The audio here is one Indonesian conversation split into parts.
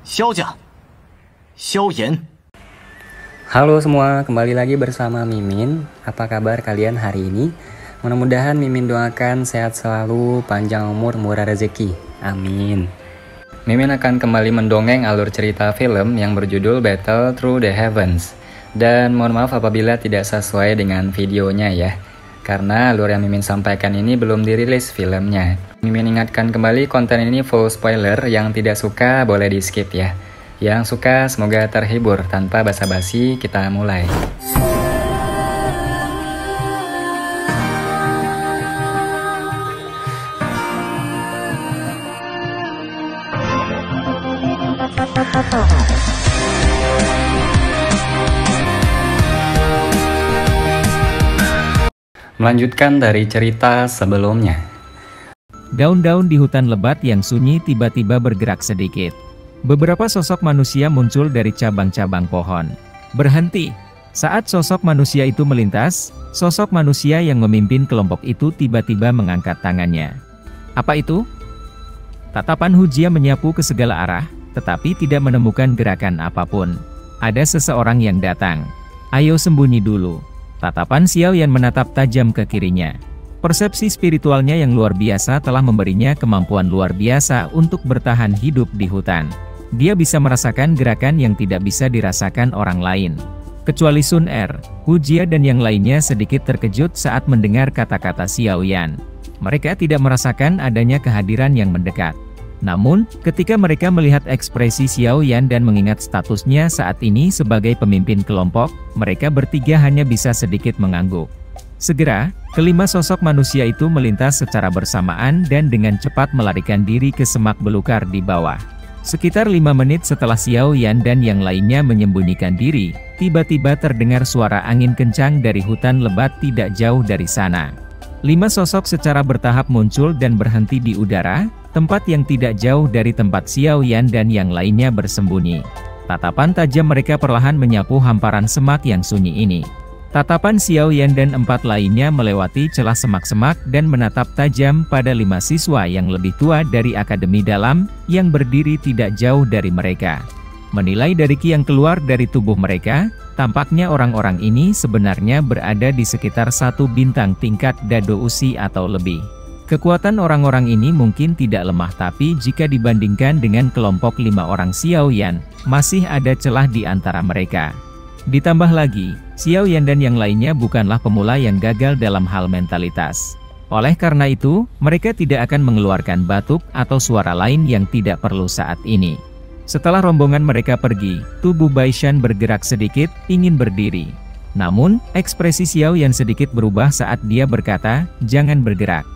萧家，萧炎。 Halo semua, kembali lagi bersama Mimin. Apa kabar kalian hari ini? Mudah-mudahan Mimin doakan sehat selalu, panjang umur, murah rezeki. Amin. Mimin akan kembali mendongeng alur cerita film yang berjudul Battle Through the Heavens. Dan mohon maaf apabila tidak sesuai dengan videonya ya, karena alur yang Mimin sampaikan ini belum dirilis filmnya. Mimin ingatkan kembali konten ini full spoiler, yang tidak suka boleh di skip ya. Yang suka semoga terhibur. Tanpa basa-basi kita mulai. Melanjutkan dari cerita sebelumnya. Daun-daun di hutan lebat yang sunyi tiba-tiba bergerak sedikit. Beberapa sosok manusia muncul dari cabang-cabang pohon. Berhenti. Saat sosok manusia itu melintas, sosok manusia yang memimpin kelompok itu tiba-tiba mengangkat tangannya. Apa itu? Tatapan Hujia menyapu ke segala arah, tetapi tidak menemukan gerakan apapun. Ada seseorang yang datang. Ayo sembunyi dulu. Tatapan Xiaoyan menatap tajam ke kirinya. Persepsi spiritualnya yang luar biasa telah memberinya kemampuan luar biasa untuk bertahan hidup di hutan. Dia bisa merasakan gerakan yang tidak bisa dirasakan orang lain. Kecuali Sun Er, Hujia dan yang lainnya sedikit terkejut saat mendengar kata-kata Xiaoyan. Mereka tidak merasakan adanya kehadiran yang mendekat. Namun, ketika mereka melihat ekspresi Xiaoyan dan mengingat statusnya saat ini sebagai pemimpin kelompok, mereka bertiga hanya bisa sedikit mengangguk. Segera, kelima sosok manusia itu melintas secara bersamaan dan dengan cepat melarikan diri ke semak belukar di bawah. Sekitar 5 menit setelah Xiaoyan dan yang lainnya menyembunyikan diri, tiba-tiba terdengar suara angin kencang dari hutan lebat tidak jauh dari sana. 5 sosok secara bertahap muncul dan berhenti di udara, tempat yang tidak jauh dari tempat Xiaoyan dan yang lainnya bersembunyi. Tatapan tajam mereka perlahan menyapu hamparan semak yang sunyi ini. Tatapan Xiaoyan dan 4 lainnya melewati celah semak-semak dan menatap tajam pada 5 siswa yang lebih tua dari Akademi Dalam, yang berdiri tidak jauh dari mereka. Menilai dari ki yang keluar dari tubuh mereka, tampaknya orang-orang ini sebenarnya berada di sekitar 1 bintang tingkat Dado Usi atau lebih. Kekuatan orang-orang ini mungkin tidak lemah, tapi jika dibandingkan dengan kelompok 5 orang Xiaoyan, masih ada celah di antara mereka. Ditambah lagi, Xiaoyan dan yang lainnya bukanlah pemula yang gagal dalam hal mentalitas. Oleh karena itu, mereka tidak akan mengeluarkan batuk atau suara lain yang tidak perlu saat ini. Setelah rombongan mereka pergi, tubuh Baishan bergerak sedikit, ingin berdiri. Namun, ekspresi Xiaoyan sedikit berubah saat dia berkata, "Jangan bergerak.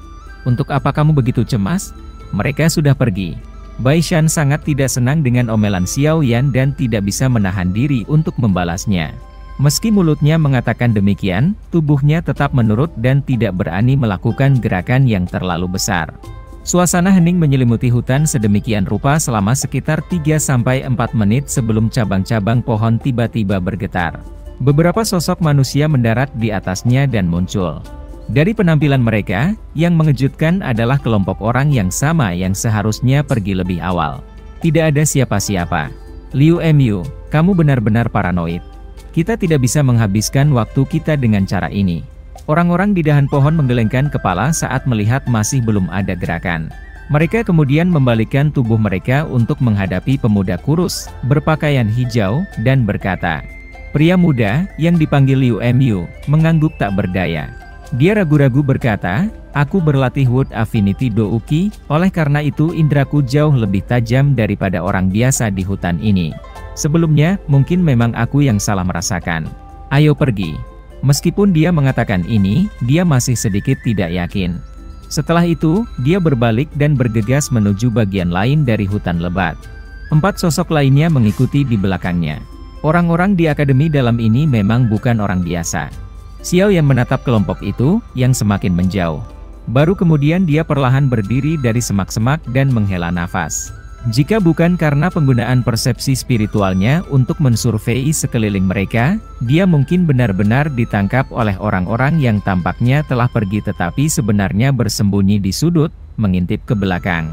Untuk apa kamu begitu cemas? Mereka sudah pergi." Baishan sangat tidak senang dengan omelan Xiaoyan dan tidak bisa menahan diri untuk membalasnya. Meski mulutnya mengatakan demikian, tubuhnya tetap menurut dan tidak berani melakukan gerakan yang terlalu besar. Suasana hening menyelimuti hutan sedemikian rupa selama sekitar 3-4 menit sebelum cabang-cabang pohon tiba-tiba bergetar. Beberapa sosok manusia mendarat di atasnya dan muncul. Dari penampilan mereka, yang mengejutkan adalah kelompok orang yang sama yang seharusnya pergi lebih awal. Tidak ada siapa-siapa. Liu Mu, kamu benar-benar paranoid. Kita tidak bisa menghabiskan waktu kita dengan cara ini. Orang-orang di dahan pohon menggelengkan kepala saat melihat masih belum ada gerakan. Mereka kemudian membalikkan tubuh mereka untuk menghadapi pemuda kurus, berpakaian hijau, dan berkata. Pria muda, yang dipanggil Liu Mu, mengangguk tak berdaya. Dia ragu-ragu berkata, "Aku berlatih Wood Affinity Douki, oleh karena itu indraku jauh lebih tajam daripada orang biasa di hutan ini. Sebelumnya, mungkin memang aku yang salah merasakan. Ayo pergi." Meskipun dia mengatakan ini, dia masih sedikit tidak yakin. Setelah itu, dia berbalik dan bergegas menuju bagian lain dari hutan lebat. 4 sosok lainnya mengikuti di belakangnya. Orang-orang di Akademi Dalam ini memang bukan orang biasa. Xiaoyan menatap kelompok itu, yang semakin menjauh. Baru kemudian dia perlahan berdiri dari semak-semak dan menghela nafas. Jika bukan karena penggunaan persepsi spiritualnya untuk mensurvei sekeliling mereka, dia mungkin benar-benar ditangkap oleh orang-orang yang tampaknya telah pergi tetapi sebenarnya bersembunyi di sudut, mengintip ke belakang.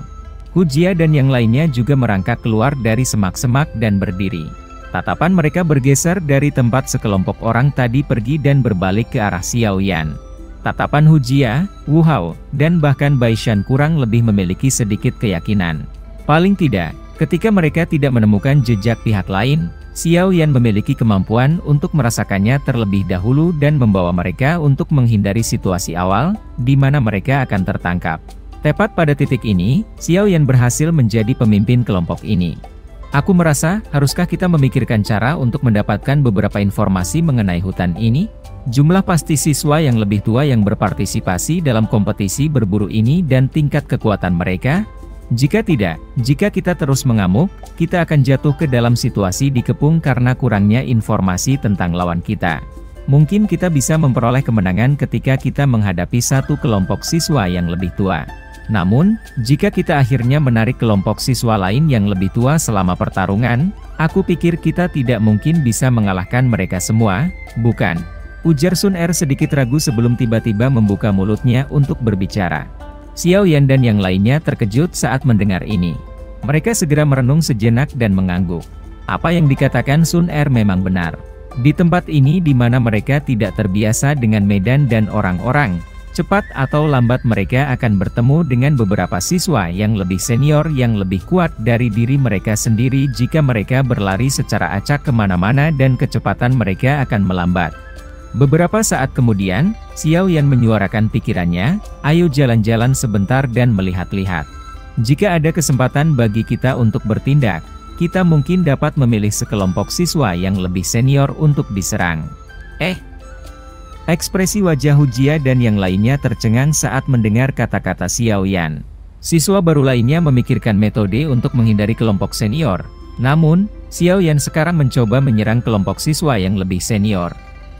Hujia dan yang lainnya juga merangkak keluar dari semak-semak dan berdiri. Tatapan mereka bergeser dari tempat sekelompok orang tadi pergi dan berbalik ke arah Xiaoyan. Tatapan Hujia, Wu Hao, dan bahkan Baishan kurang lebih memiliki sedikit keyakinan. Paling tidak, ketika mereka tidak menemukan jejak pihak lain, Xiaoyan memiliki kemampuan untuk merasakannya terlebih dahulu dan membawa mereka untuk menghindari situasi awal, di mana mereka akan tertangkap. Tepat pada titik ini, Xiaoyan berhasil menjadi pemimpin kelompok ini. Aku merasa, haruskah kita memikirkan cara untuk mendapatkan beberapa informasi mengenai hutan ini? Jumlah pasti siswa yang lebih tua yang berpartisipasi dalam kompetisi berburu ini dan tingkat kekuatan mereka? Jika tidak, jika kita terus mengamuk, kita akan jatuh ke dalam situasi dikepung karena kurangnya informasi tentang lawan kita. Mungkin kita bisa memperoleh kemenangan ketika kita menghadapi satu kelompok siswa yang lebih tua. Namun, jika kita akhirnya menarik kelompok siswa lain yang lebih tua selama pertarungan, aku pikir kita tidak mungkin bisa mengalahkan mereka semua, bukan? Ujar Sun Er sedikit ragu sebelum tiba-tiba membuka mulutnya untuk berbicara. Xiaoyan dan yang lainnya terkejut saat mendengar ini. Mereka segera merenung sejenak dan mengangguk. Apa yang dikatakan Sun Er memang benar. Di tempat ini di mana mereka tidak terbiasa dengan medan dan orang-orang, cepat atau lambat mereka akan bertemu dengan beberapa siswa yang lebih senior yang lebih kuat dari diri mereka sendiri jika mereka berlari secara acak kemana-mana dan kecepatan mereka akan melambat. Beberapa saat kemudian, Xiaoyan menyuarakan pikirannya, ayo jalan-jalan sebentar dan melihat-lihat. Jika ada kesempatan bagi kita untuk bertindak, kita mungkin dapat memilih sekelompok siswa yang lebih senior untuk diserang. Ekspresi wajah Hujia dan yang lainnya tercengang saat mendengar kata-kata Xiaoyan. Siswa baru lainnya memikirkan metode untuk menghindari kelompok senior. Namun, Xiaoyan sekarang mencoba menyerang kelompok siswa yang lebih senior.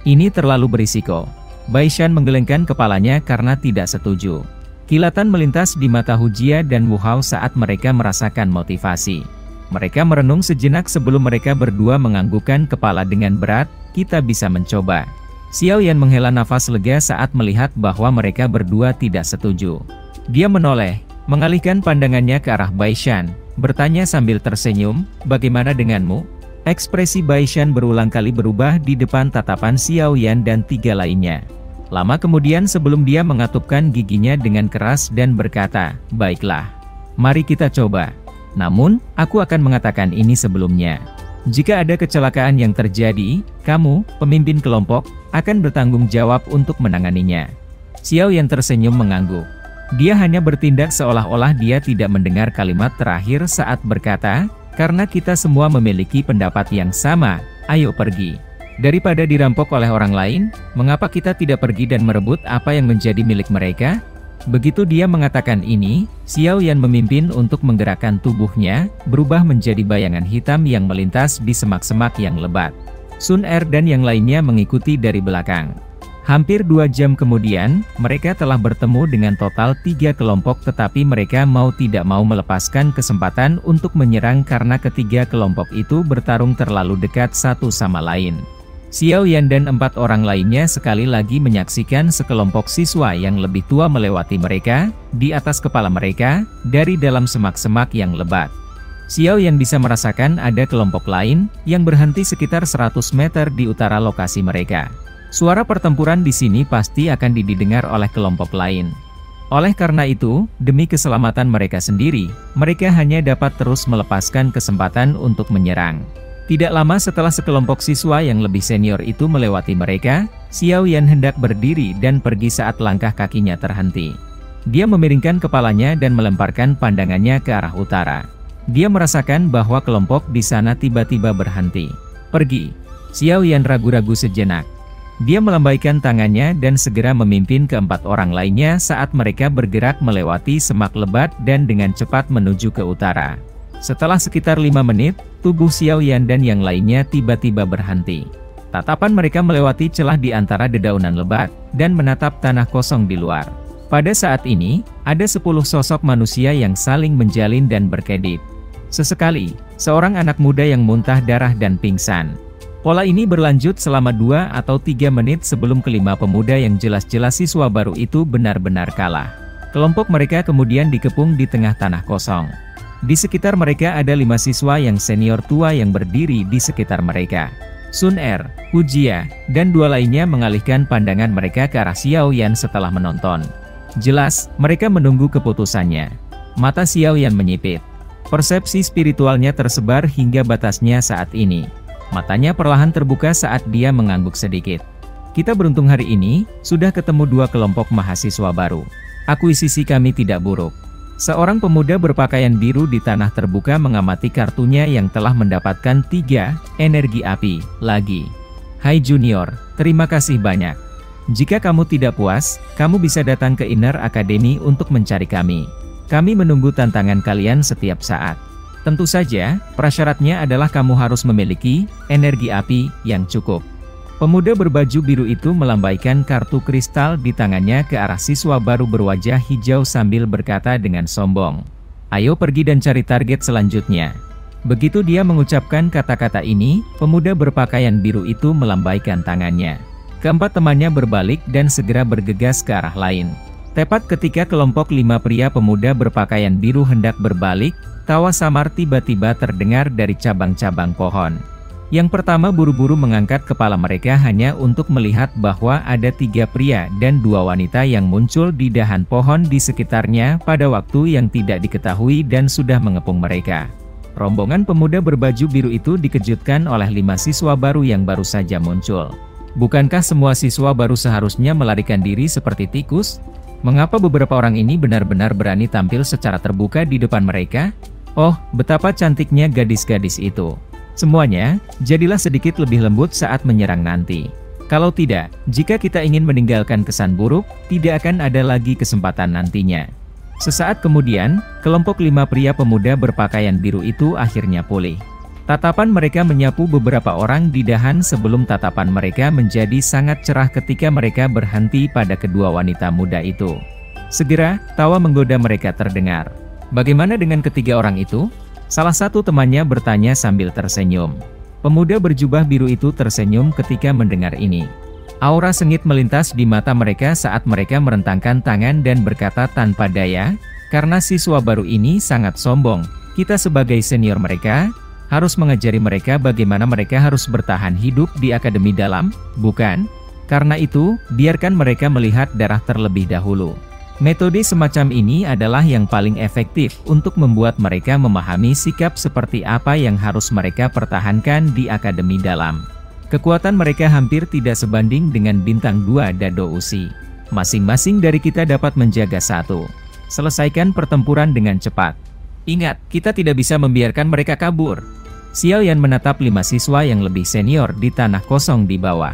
Ini terlalu berisiko. Baishan menggelengkan kepalanya karena tidak setuju. Kilatan melintas di mata Hujia dan Wu Hao saat mereka merasakan motivasi. Mereka merenung sejenak sebelum mereka berdua menganggukkan kepala dengan berat, kita bisa mencoba. Xiaoyan menghela nafas lega saat melihat bahwa mereka berdua tidak setuju. Dia menoleh, mengalihkan pandangannya ke arah Baishan, bertanya sambil tersenyum, bagaimana denganmu? Ekspresi Baishan berulang kali berubah di depan tatapan Xiaoyan dan tiga lainnya. Lama kemudian sebelum dia mengatupkan giginya dengan keras dan berkata, baiklah, mari kita coba. Namun, aku akan mengatakan ini sebelumnya. Jika ada kecelakaan yang terjadi, kamu, pemimpin kelompok, akan bertanggung jawab untuk menanganinya. Xiaoyan tersenyum mengangguk. Dia hanya bertindak seolah-olah dia tidak mendengar kalimat terakhir saat berkata, karena kita semua memiliki pendapat yang sama, ayo pergi. Daripada dirampok oleh orang lain, mengapa kita tidak pergi dan merebut apa yang menjadi milik mereka? Begitu dia mengatakan ini, Xiaoyan memimpin untuk menggerakkan tubuhnya, berubah menjadi bayangan hitam yang melintas di semak-semak yang lebat. Sun Er dan yang lainnya mengikuti dari belakang. Hampir 2 jam kemudian, mereka telah bertemu dengan total 3 kelompok tetapi mereka mau tidak mau melepaskan kesempatan untuk menyerang karena ketiga kelompok itu bertarung terlalu dekat satu sama lain. Xiaoyan dan 4 orang lainnya sekali lagi menyaksikan sekelompok siswa yang lebih tua melewati mereka, di atas kepala mereka, dari dalam semak-semak yang lebat. Xiaoyan bisa merasakan ada kelompok lain, yang berhenti sekitar 100 meter di utara lokasi mereka. Suara pertempuran di sini pasti akan didengar oleh kelompok lain. Oleh karena itu, demi keselamatan mereka sendiri, mereka hanya dapat terus melepaskan kesempatan untuk menyerang. Tidak lama setelah sekelompok siswa yang lebih senior itu melewati mereka, Xiaoyan hendak berdiri dan pergi saat langkah kakinya terhenti. Dia memiringkan kepalanya dan melemparkan pandangannya ke arah utara. Dia merasakan bahwa kelompok di sana tiba-tiba berhenti. Pergi. Xiaoyan ragu-ragu sejenak. Dia melambaikan tangannya dan segera memimpin ke-4 orang lainnya saat mereka bergerak melewati semak lebat dan dengan cepat menuju ke utara. Setelah sekitar 5 menit, tubuh Xiaoyan dan yang lainnya tiba-tiba berhenti. Tatapan mereka melewati celah di antara dedaunan lebat, dan menatap tanah kosong di luar. Pada saat ini, ada 10 sosok manusia yang saling menjalin dan berkedip. Sesekali, seorang anak muda yang muntah darah dan pingsan. Pola ini berlanjut selama 2 atau 3 menit sebelum kelima pemuda yang jelas-jelas siswa baru itu benar-benar kalah. Kelompok mereka kemudian dikepung di tengah tanah kosong. Di sekitar mereka ada 5 siswa yang senior tua yang berdiri di sekitar mereka. Sun Er, Hu Jia, dan 2 lainnya mengalihkan pandangan mereka ke arah Xiao Yan setelah menonton. Jelas, mereka menunggu keputusannya. Mata Xiao Yan menyipit. Persepsi spiritualnya tersebar hingga batasnya saat ini. Matanya perlahan terbuka saat dia mengangguk sedikit. Kita beruntung hari ini, sudah ketemu 2 kelompok mahasiswa baru. Akuisisi kami tidak buruk. Seorang pemuda berpakaian biru di tanah terbuka mengamati kartunya yang telah mendapatkan 3 energi api lagi. Hai Junior, terima kasih banyak. Jika kamu tidak puas, kamu bisa datang ke Inner Academy untuk mencari kami. Kami menunggu tantangan kalian setiap saat. Tentu saja, prasyaratnya adalah kamu harus memiliki energi api yang cukup. Pemuda berbaju biru itu melambaikan kartu kristal di tangannya ke arah siswa baru berwajah hijau sambil berkata dengan sombong, "Ayo pergi dan cari target selanjutnya." Begitu dia mengucapkan kata-kata ini, pemuda berpakaian biru itu melambaikan tangannya. Keempat temannya berbalik dan segera bergegas ke arah lain. Tepat ketika kelompok 5 pria pemuda berpakaian biru hendak berbalik, tawa samar tiba-tiba terdengar dari cabang-cabang pohon. Yang pertama buru-buru mengangkat kepala mereka hanya untuk melihat bahwa ada 3 pria dan 2 wanita yang muncul di dahan pohon di sekitarnya pada waktu yang tidak diketahui dan sudah mengepung mereka. Rombongan pemuda berbaju biru itu dikejutkan oleh 5 siswa baru yang baru saja muncul. Bukankah semua siswa baru seharusnya melarikan diri seperti tikus? Mengapa beberapa orang ini benar-benar berani tampil secara terbuka di depan mereka? Oh, betapa cantiknya gadis-gadis itu. Semuanya, jadilah sedikit lebih lembut saat menyerang nanti. Kalau tidak, jika kita ingin meninggalkan kesan buruk, tidak akan ada lagi kesempatan nantinya. Sesaat kemudian, kelompok 5 pria pemuda berpakaian biru itu akhirnya pulih. Tatapan mereka menyapu beberapa orang di dahan sebelum tatapan mereka menjadi sangat cerah ketika mereka berhenti pada kedua wanita muda itu. Segera, tawa menggoda mereka terdengar. Bagaimana dengan ketiga orang itu? Salah satu temannya bertanya sambil tersenyum. Pemuda berjubah biru itu tersenyum ketika mendengar ini. Aura sengit melintas di mata mereka saat mereka merentangkan tangan dan berkata tanpa daya, "Karena siswa baru ini sangat sombong, kita sebagai senior mereka, harus mengajari mereka bagaimana mereka harus bertahan hidup di akademi dalam, bukan? Karena itu, biarkan mereka melihat darah terlebih dahulu." Metode semacam ini adalah yang paling efektif untuk membuat mereka memahami sikap seperti apa yang harus mereka pertahankan di akademi dalam. Kekuatan mereka hampir tidak sebanding dengan bintang 2 Dado Usi. Masing-masing dari kita dapat menjaga satu. Selesaikan pertempuran dengan cepat. Ingat, kita tidak bisa membiarkan mereka kabur. Xiao Yan menatap 5 siswa yang lebih senior di tanah kosong di bawah.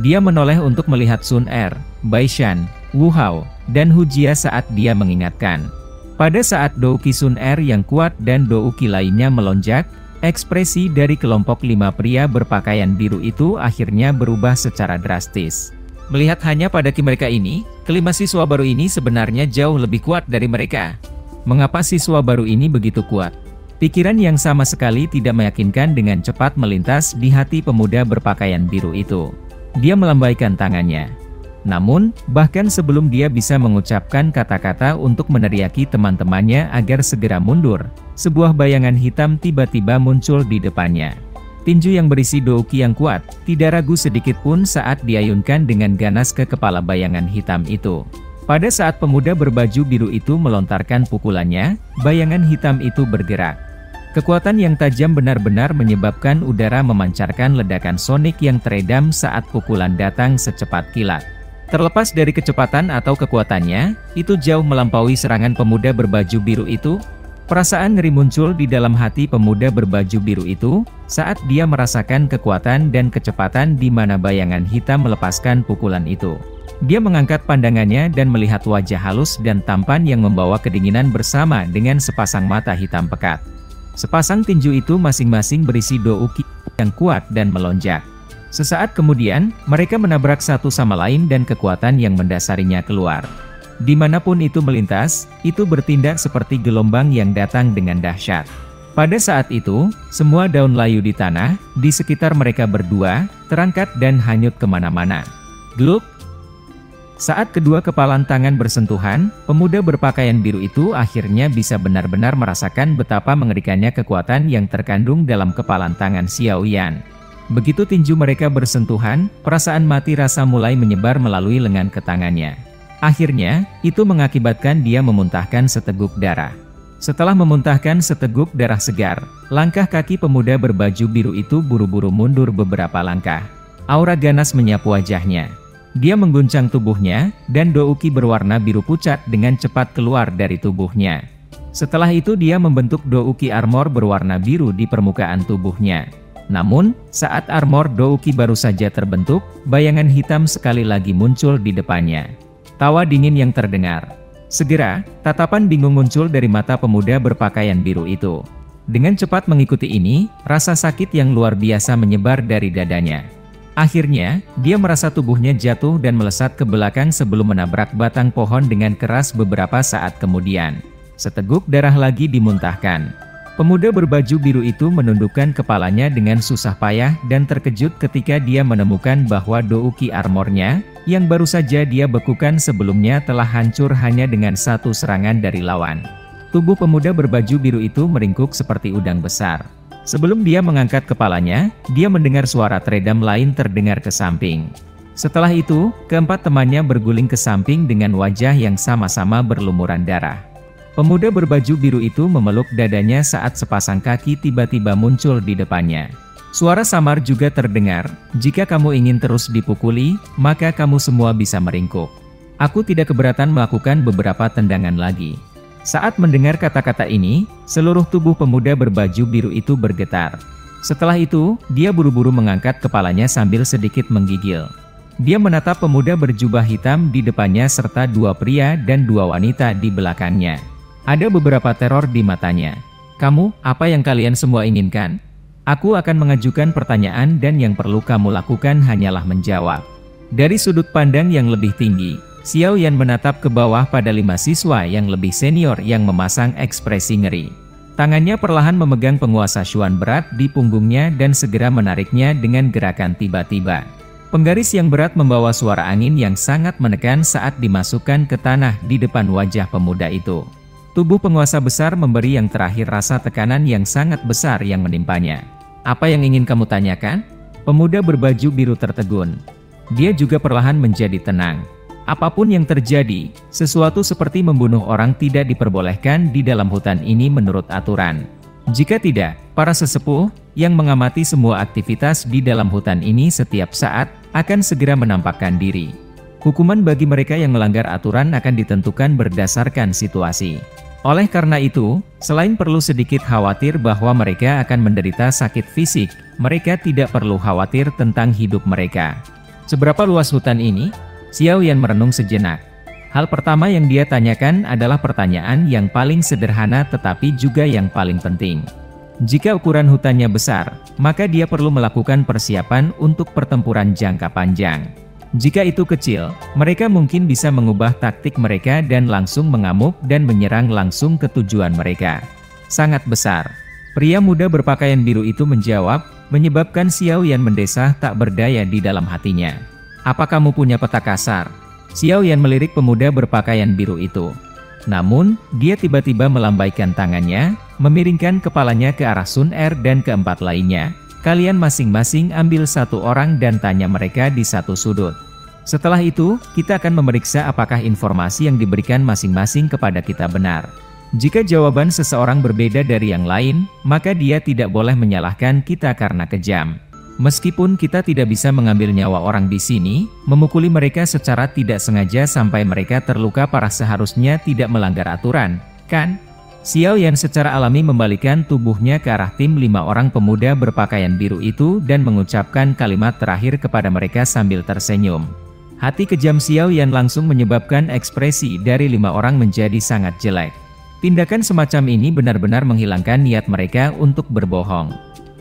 Dia menoleh untuk melihat Sun Er, Bai Shan, Wu Hao, dan Hu Jia saat dia mengingatkan. Pada saat Douki Sun Er yang kuat dan Douki lainnya melonjak, ekspresi dari kelompok 5 pria berpakaian biru itu akhirnya berubah secara drastis. Melihat hanya pada mereka ini, kelima siswa baru ini sebenarnya jauh lebih kuat dari mereka. Mengapa siswa baru ini begitu kuat? Pikiran yang sama sekali tidak meyakinkan dengan cepat melintas di hati pemuda berpakaian biru itu. Dia melambaikan tangannya. Namun, bahkan sebelum dia bisa mengucapkan kata-kata untuk meneriaki teman-temannya agar segera mundur, sebuah bayangan hitam tiba-tiba muncul di depannya. Tinju yang berisi douki yang kuat, tidak ragu sedikit pun saat diayunkan dengan ganas ke kepala bayangan hitam itu. Pada saat pemuda berbaju biru itu melontarkan pukulannya, bayangan hitam itu bergerak. Kekuatan yang tajam benar-benar menyebabkan udara memancarkan ledakan sonik yang teredam saat pukulan datang secepat kilat. Terlepas dari kecepatan atau kekuatannya, itu jauh melampaui serangan pemuda berbaju biru itu. Perasaan ngeri muncul di dalam hati pemuda berbaju biru itu, saat dia merasakan kekuatan dan kecepatan di mana bayangan hitam melepaskan pukulan itu. Dia mengangkat pandangannya dan melihat wajah halus dan tampan yang membawa kedinginan bersama dengan sepasang mata hitam pekat. Sepasang tinju itu masing-masing berisi douki yang kuat dan melonjak. Sesaat kemudian, mereka menabrak satu sama lain dan kekuatan yang mendasarinya keluar. Dimanapun itu melintas, itu bertindak seperti gelombang yang datang dengan dahsyat. Pada saat itu, semua daun layu di tanah, di sekitar mereka berdua, terangkat dan hanyut kemana-mana. Gluk! Saat kedua kepalan tangan bersentuhan, pemuda berpakaian biru itu akhirnya bisa benar-benar merasakan betapa mengerikannya kekuatan yang terkandung dalam kepalan tangan Xiao Yan. Begitu tinju mereka bersentuhan, perasaan mati rasa mulai menyebar melalui lengan ke tangannya. Akhirnya, itu mengakibatkan dia memuntahkan seteguk darah. Setelah memuntahkan seteguk darah segar, langkah kaki pemuda berbaju biru itu buru-buru mundur beberapa langkah. Aura ganas menyapu wajahnya. Dia mengguncang tubuhnya, dan douki berwarna biru pucat dengan cepat keluar dari tubuhnya. Setelah itu dia membentuk douki armor berwarna biru di permukaan tubuhnya. Namun, saat armor douki baru saja terbentuk, bayangan hitam sekali lagi muncul di depannya. Tawa dingin yang terdengar. Segera, tatapan bingung muncul dari mata pemuda berpakaian biru itu. Dengan cepat mengikuti ini, rasa sakit yang luar biasa menyebar dari dadanya. Akhirnya, dia merasa tubuhnya jatuh dan melesat ke belakang sebelum menabrak batang pohon dengan keras beberapa saat kemudian. Seteguk darah lagi dimuntahkan. Pemuda berbaju biru itu menundukkan kepalanya dengan susah payah dan terkejut ketika dia menemukan bahwa douki armornya, yang baru saja dia bekukan sebelumnya telah hancur hanya dengan satu serangan dari lawan. Tubuh pemuda berbaju biru itu meringkuk seperti udang besar. Sebelum dia mengangkat kepalanya, dia mendengar suara teredam lain terdengar ke samping. Setelah itu, keempat temannya berguling ke samping dengan wajah yang sama-sama berlumuran darah. Pemuda berbaju biru itu memeluk dadanya saat sepasang kaki tiba-tiba muncul di depannya. Suara samar juga terdengar, "Jika kamu ingin terus dipukuli, maka kamu semua bisa meringkuk. Aku tidak keberatan melakukan beberapa tendangan lagi." Saat mendengar kata-kata ini, seluruh tubuh pemuda berbaju biru itu bergetar. Setelah itu, dia buru-buru mengangkat kepalanya sambil sedikit menggigil. Dia menatap pemuda berjubah hitam di depannya serta dua pria dan dua wanita di belakangnya. Ada beberapa teror di matanya. "Kamu, apa yang kalian semua inginkan? Aku akan mengajukan pertanyaan dan yang perlu kamu lakukan hanyalah menjawab." Dari sudut pandang yang lebih tinggi, Xiao Yan menatap ke bawah pada 5 siswa yang lebih senior yang memasang ekspresi ngeri. Tangannya perlahan memegang penguasa Xuan berat di punggungnya dan segera menariknya dengan gerakan tiba-tiba. Penggaris yang berat membawa suara angin yang sangat menekan saat dimasukkan ke tanah di depan wajah pemuda itu. Tubuh penguasa besar memberi yang terakhir rasa tekanan yang sangat besar yang menimpanya. "Apa yang ingin kamu tanyakan?" Pemuda berbaju biru tertegun. Dia juga perlahan menjadi tenang. Apapun yang terjadi, sesuatu seperti membunuh orang tidak diperbolehkan di dalam hutan ini menurut aturan. Jika tidak, para sesepuh yang mengamati semua aktivitas di dalam hutan ini setiap saat akan segera menampakkan diri. Hukuman bagi mereka yang melanggar aturan akan ditentukan berdasarkan situasi. Oleh karena itu, selain perlu sedikit khawatir bahwa mereka akan menderita sakit fisik, mereka tidak perlu khawatir tentang hidup mereka. Seberapa luas hutan ini? Xiao Yan merenung sejenak. Hal pertama yang dia tanyakan adalah pertanyaan yang paling sederhana tetapi juga yang paling penting. Jika ukuran hutannya besar, maka dia perlu melakukan persiapan untuk pertempuran jangka panjang. Jika itu kecil, mereka mungkin bisa mengubah taktik mereka dan langsung mengamuk dan menyerang langsung ke tujuan mereka. Sangat besar. Pria muda berpakaian biru itu menjawab, menyebabkan Xiao Yan mendesah tak berdaya di dalam hatinya. "Apa kamu punya peta kasar?" Xiao Yan melirik pemuda berpakaian biru itu. Namun, dia tiba-tiba melambaikan tangannya, memiringkan kepalanya ke arah Sun Er dan keempat lainnya. "Kalian masing-masing ambil satu orang dan tanya mereka di satu sudut. Setelah itu, kita akan memeriksa apakah informasi yang diberikan masing-masing kepada kita benar. Jika jawaban seseorang berbeda dari yang lain, maka dia tidak boleh menyalahkan kita karena kejam. Meskipun kita tidak bisa mengambil nyawa orang di sini, memukuli mereka secara tidak sengaja sampai mereka terluka parah seharusnya tidak melanggar aturan, kan?" Xiao Yan secara alami membalikkan tubuhnya ke arah tim 5 orang pemuda berpakaian biru itu dan mengucapkan kalimat terakhir kepada mereka sambil tersenyum. Hati kejam Xiao Yan langsung menyebabkan ekspresi dari 5 orang menjadi sangat jelek. Tindakan semacam ini benar-benar menghilangkan niat mereka untuk berbohong.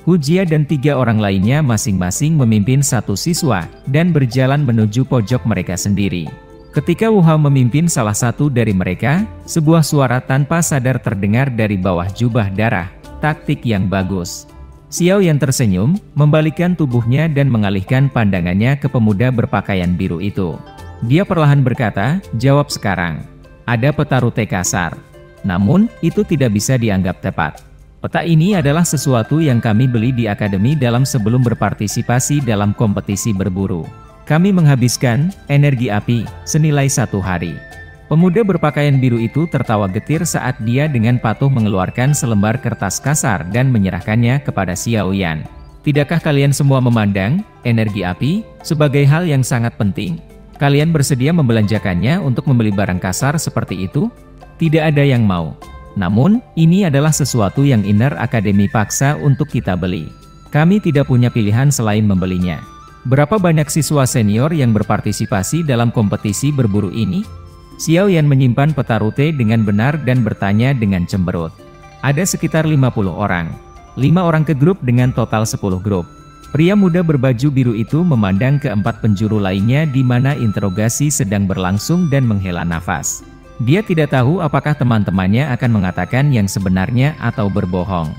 Hu Jia dan 3 orang lainnya masing-masing memimpin satu siswa dan berjalan menuju pojok mereka sendiri. Ketika Wu Hao memimpin salah satu dari mereka, sebuah suara tanpa sadar terdengar dari bawah jubah darah, "Taktik yang bagus." Xiao Yan tersenyum, membalikkan tubuhnya dan mengalihkan pandangannya ke pemuda berpakaian biru itu. Dia perlahan berkata, "Jawab sekarang." Ada peta rute kasar. Namun, itu tidak bisa dianggap tepat. Peta ini adalah sesuatu yang kami beli di akademi dalam sebelum berpartisipasi dalam kompetisi berburu. Kami menghabiskan energi api senilai 1 hari. Pemuda berpakaian biru itu tertawa getir saat dia dengan patuh mengeluarkan selembar kertas kasar dan menyerahkannya kepada Xiao Yan. Tidakkah kalian semua memandang energi api sebagai hal yang sangat penting? Kalian bersedia membelanjakannya untuk membeli barang kasar seperti itu? Tidak ada yang mau. Namun, ini adalah sesuatu yang Inner Academy paksa untuk kita beli. Kami tidak punya pilihan selain membelinya. Berapa banyak siswa senior yang berpartisipasi dalam kompetisi berburu ini? Xiao Yan menyimpan peta rute dengan benar dan bertanya dengan cemberut. Ada sekitar 50 orang. 5 orang ke grup dengan total 10 grup. Pria muda berbaju biru itu memandang ke 4 penjuru lainnya di mana interogasi sedang berlangsung dan menghela nafas. Dia tidak tahu apakah teman-temannya akan mengatakan yang sebenarnya atau berbohong.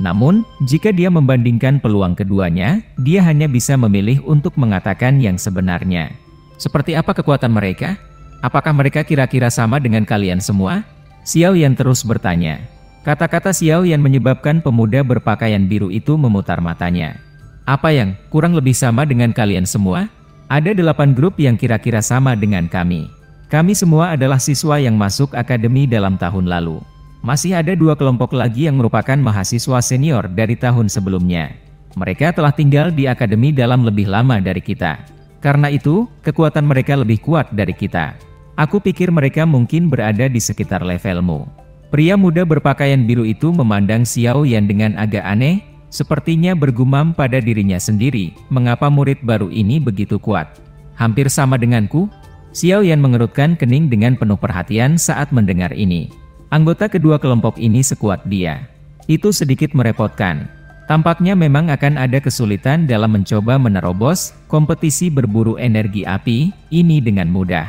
Namun, jika dia membandingkan peluang keduanya, dia hanya bisa memilih untuk mengatakan yang sebenarnya. Seperti apa kekuatan mereka? Apakah mereka kira-kira sama dengan kalian semua? Xiao Yan terus bertanya. Kata-kata Xiao Yan menyebabkan pemuda berpakaian biru itu memutar matanya. Apa yang kurang lebih sama dengan kalian semua? Ada 8 grup yang kira-kira sama dengan kami. Kami semua adalah siswa yang masuk akademi dalam tahun lalu. Masih ada 2 kelompok lagi yang merupakan mahasiswa senior dari tahun sebelumnya. Mereka telah tinggal di akademi dalam lebih lama dari kita. Karena itu, kekuatan mereka lebih kuat dari kita. Aku pikir mereka mungkin berada di sekitar levelmu. Pria muda berpakaian biru itu memandang Xiao Yan dengan agak aneh, sepertinya bergumam pada dirinya sendiri, mengapa murid baru ini begitu kuat? Hampir sama denganku? Xiao Yan mengerutkan kening dengan penuh perhatian saat mendengar ini. Anggota kedua kelompok ini sekuat dia. Itu sedikit merepotkan. Tampaknya memang akan ada kesulitan dalam mencoba menerobos kompetisi berburu energi api ini dengan mudah.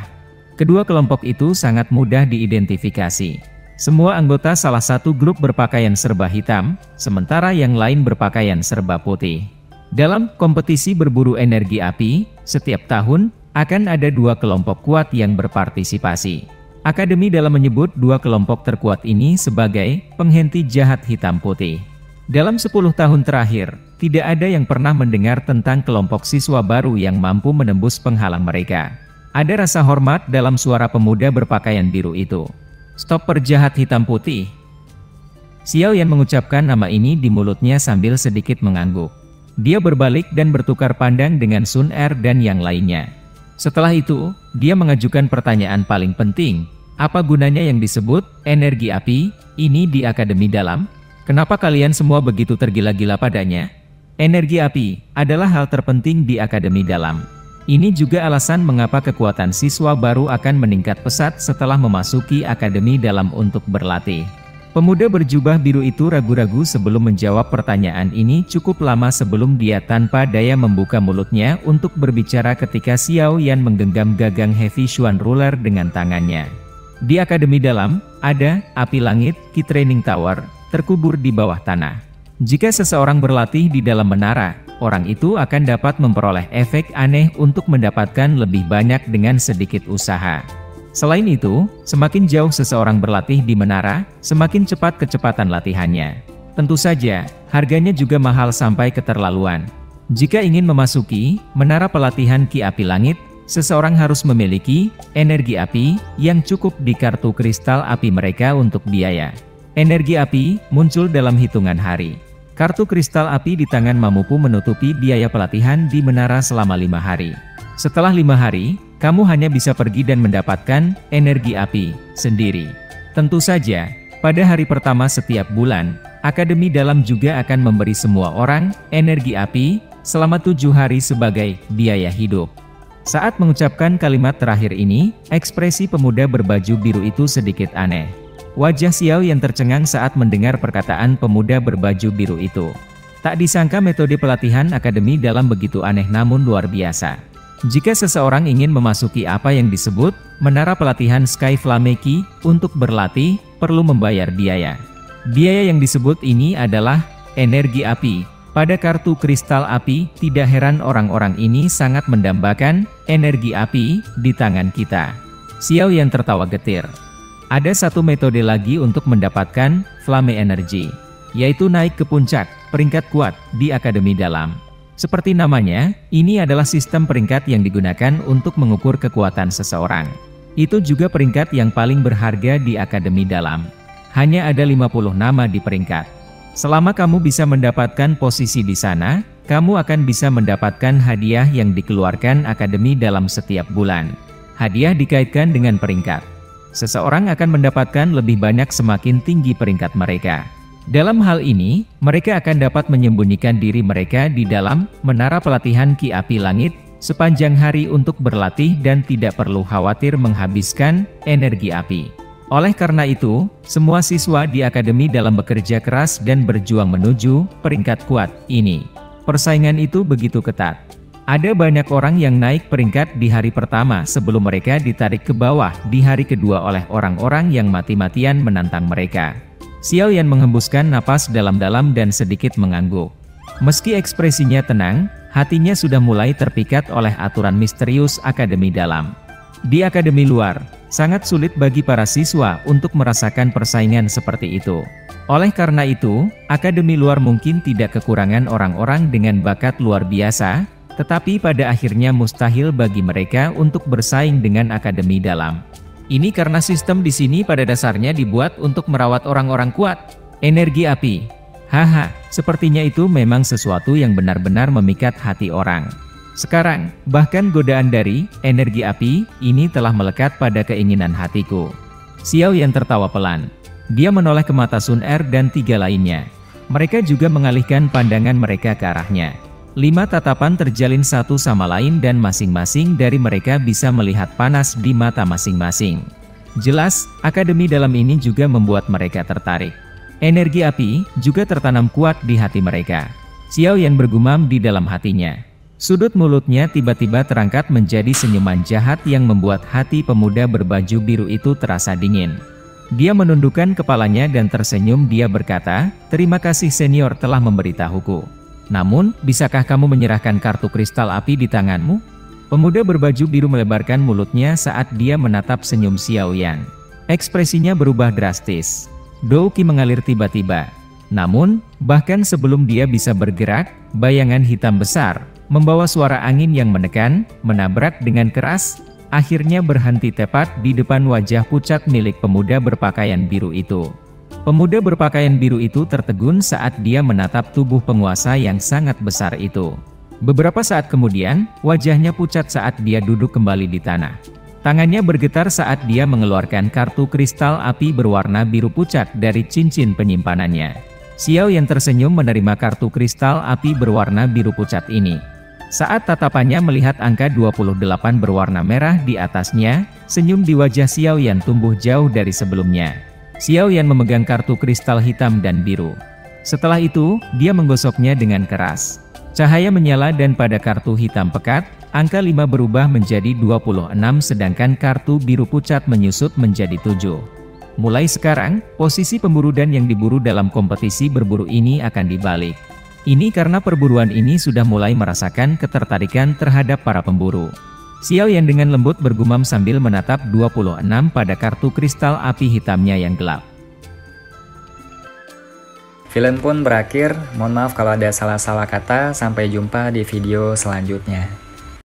Kedua kelompok itu sangat mudah diidentifikasi. Semua anggota salah satu grup berpakaian serba hitam, sementara yang lain berpakaian serba putih. Dalam kompetisi berburu energi api, setiap tahun akan ada 2 kelompok kuat yang berpartisipasi. Akademi dalam menyebut 2 kelompok terkuat ini sebagai penghenti jahat hitam putih. Dalam 10 tahun terakhir, tidak ada yang pernah mendengar tentang kelompok siswa baru yang mampu menembus penghalang mereka. Ada rasa hormat dalam suara pemuda berpakaian biru itu. Stop perjahat hitam putih. Xiao Yan mengucapkan nama ini di mulutnya sambil sedikit mengangguk. Dia berbalik dan bertukar pandang dengan Sun Er dan yang lainnya. Setelah itu, dia mengajukan pertanyaan paling penting. Apa gunanya yang disebut energi api ini di akademi dalam? Kenapa kalian semua begitu tergila-gila padanya? Energi api adalah hal terpenting di akademi dalam. Ini juga alasan mengapa kekuatan siswa baru akan meningkat pesat setelah memasuki akademi dalam untuk berlatih. Pemuda berjubah biru itu ragu-ragu sebelum menjawab pertanyaan ini cukup lama sebelum dia tanpa daya membuka mulutnya untuk berbicara ketika Xiao Yan menggenggam gagang Heavy Xuan Ruler dengan tangannya. Di akademi dalam, ada api langit, Key Training Tower, terkubur di bawah tanah. Jika seseorang berlatih di dalam menara, orang itu akan dapat memperoleh efek aneh untuk mendapatkan lebih banyak dengan sedikit usaha. Selain itu, semakin jauh seseorang berlatih di menara, semakin cepat kecepatan latihannya. Tentu saja, harganya juga mahal sampai keterlaluan. Jika ingin memasuki menara pelatihan Ki Api Langit, seseorang harus memiliki energi api yang cukup di kartu kristal api mereka untuk biaya. Energi api muncul dalam hitungan hari. Kartu kristal api di tangan mampu menutupi biaya pelatihan di menara selama 5 hari. Setelah 5 hari, kamu hanya bisa pergi dan mendapatkan energi api sendiri. Tentu saja, pada hari pertama setiap bulan, Akademi Dalam juga akan memberi semua orang energi api selama 7 hari sebagai biaya hidup. Saat mengucapkan kalimat terakhir ini, ekspresi pemuda berbaju biru itu sedikit aneh. Wajah Xiao yang tercengang saat mendengar perkataan pemuda berbaju biru itu. Tak disangka metode pelatihan Akademi Dalam begitu aneh namun luar biasa. Jika seseorang ingin memasuki apa yang disebut menara pelatihan Sky Flame Key untuk berlatih, perlu membayar biaya. Biaya yang disebut ini adalah energi api. Pada kartu kristal api, tidak heran orang-orang ini sangat mendambakan energi api di tangan kita. Xiao Yan tertawa getir. Ada satu metode lagi untuk mendapatkan flame energy, yaitu naik ke puncak, peringkat kuat di Akademi Dalam. Seperti namanya, ini adalah sistem peringkat yang digunakan untuk mengukur kekuatan seseorang. Itu juga peringkat yang paling berharga di Akademi Dalam. Hanya ada 50 nama di peringkat. Selama kamu bisa mendapatkan posisi di sana, kamu akan bisa mendapatkan hadiah yang dikeluarkan Akademi Dalam setiap bulan. Hadiah dikaitkan dengan peringkat. Seseorang akan mendapatkan lebih banyak semakin tinggi peringkat mereka. Dalam hal ini, mereka akan dapat menyembunyikan diri mereka di dalam menara pelatihan Ki Api Langit sepanjang hari untuk berlatih dan tidak perlu khawatir menghabiskan energi api. Oleh karena itu, semua siswa di Akademi Dalam bekerja keras dan berjuang menuju peringkat kuat ini. Persaingan itu begitu ketat. Ada banyak orang yang naik peringkat di hari pertama sebelum mereka ditarik ke bawah di hari kedua oleh orang-orang yang mati-matian menantang mereka. Xiao Yan menghembuskan napas dalam-dalam dan sedikit mengangguk. Meski ekspresinya tenang, hatinya sudah mulai terpikat oleh aturan misterius Akademi Dalam. Di Akademi Luar, sangat sulit bagi para siswa untuk merasakan persaingan seperti itu. Oleh karena itu, Akademi Luar mungkin tidak kekurangan orang-orang dengan bakat luar biasa, tetapi pada akhirnya mustahil bagi mereka untuk bersaing dengan Akademi Dalam. Ini karena sistem di sini pada dasarnya dibuat untuk merawat orang-orang kuat. Energi api. Haha, sepertinya itu memang sesuatu yang benar-benar memikat hati orang. Sekarang, bahkan godaan dari energi api ini telah melekat pada keinginan hatiku. Xiao Yan tertawa pelan. Dia menoleh ke mata Sun Er dan 3 lainnya. Mereka juga mengalihkan pandangan mereka ke arahnya. 5 tatapan terjalin satu sama lain dan masing-masing dari mereka bisa melihat panas di mata masing-masing. Jelas, Akademi Dalam ini juga membuat mereka tertarik. Energi api juga tertanam kuat di hati mereka. Xiao Yan bergumam di dalam hatinya. Sudut mulutnya tiba-tiba terangkat menjadi senyuman jahat yang membuat hati pemuda berbaju biru itu terasa dingin. Dia menundukkan kepalanya dan tersenyum. Dia berkata, "Terima kasih senior telah memberitahuku. Namun, bisakah kamu menyerahkan kartu kristal api di tanganmu?" Pemuda berbaju biru melebarkan mulutnya saat dia menatap senyum Xiao Yan. Ekspresinya berubah drastis. Dou Qi mengalir tiba-tiba. Namun, bahkan sebelum dia bisa bergerak, bayangan hitam besar membawa suara angin yang menekan, menabrak dengan keras, akhirnya berhenti tepat di depan wajah pucat milik pemuda berpakaian biru itu. Pemuda berpakaian biru itu tertegun saat dia menatap tubuh penguasa yang sangat besar itu. Beberapa saat kemudian, wajahnya pucat saat dia duduk kembali di tanah. Tangannya bergetar saat dia mengeluarkan kartu kristal api berwarna biru pucat dari cincin penyimpanannya. Xiao Yan tersenyum menerima kartu kristal api berwarna biru pucat ini. Saat tatapannya melihat angka 28 berwarna merah di atasnya, senyum di wajah Xiao Yan tumbuh jauh dari sebelumnya. Xiao Yan memegang kartu kristal hitam dan biru. Setelah itu, dia menggosoknya dengan keras. Cahaya menyala dan pada kartu hitam pekat, angka 5 berubah menjadi 26 sedangkan kartu biru pucat menyusut menjadi 7. Mulai sekarang, posisi pemburu dan yang diburu dalam kompetisi berburu ini akan dibalik. Ini karena perburuan ini sudah mulai merasakan ketertarikan terhadap para pemburu. Xiao Yan dengan lembut bergumam sambil menatap 26 pada kartu kristal api hitamnya yang gelap. Film pun berakhir, mohon maaf kalau ada salah-salah kata, sampai jumpa di video selanjutnya.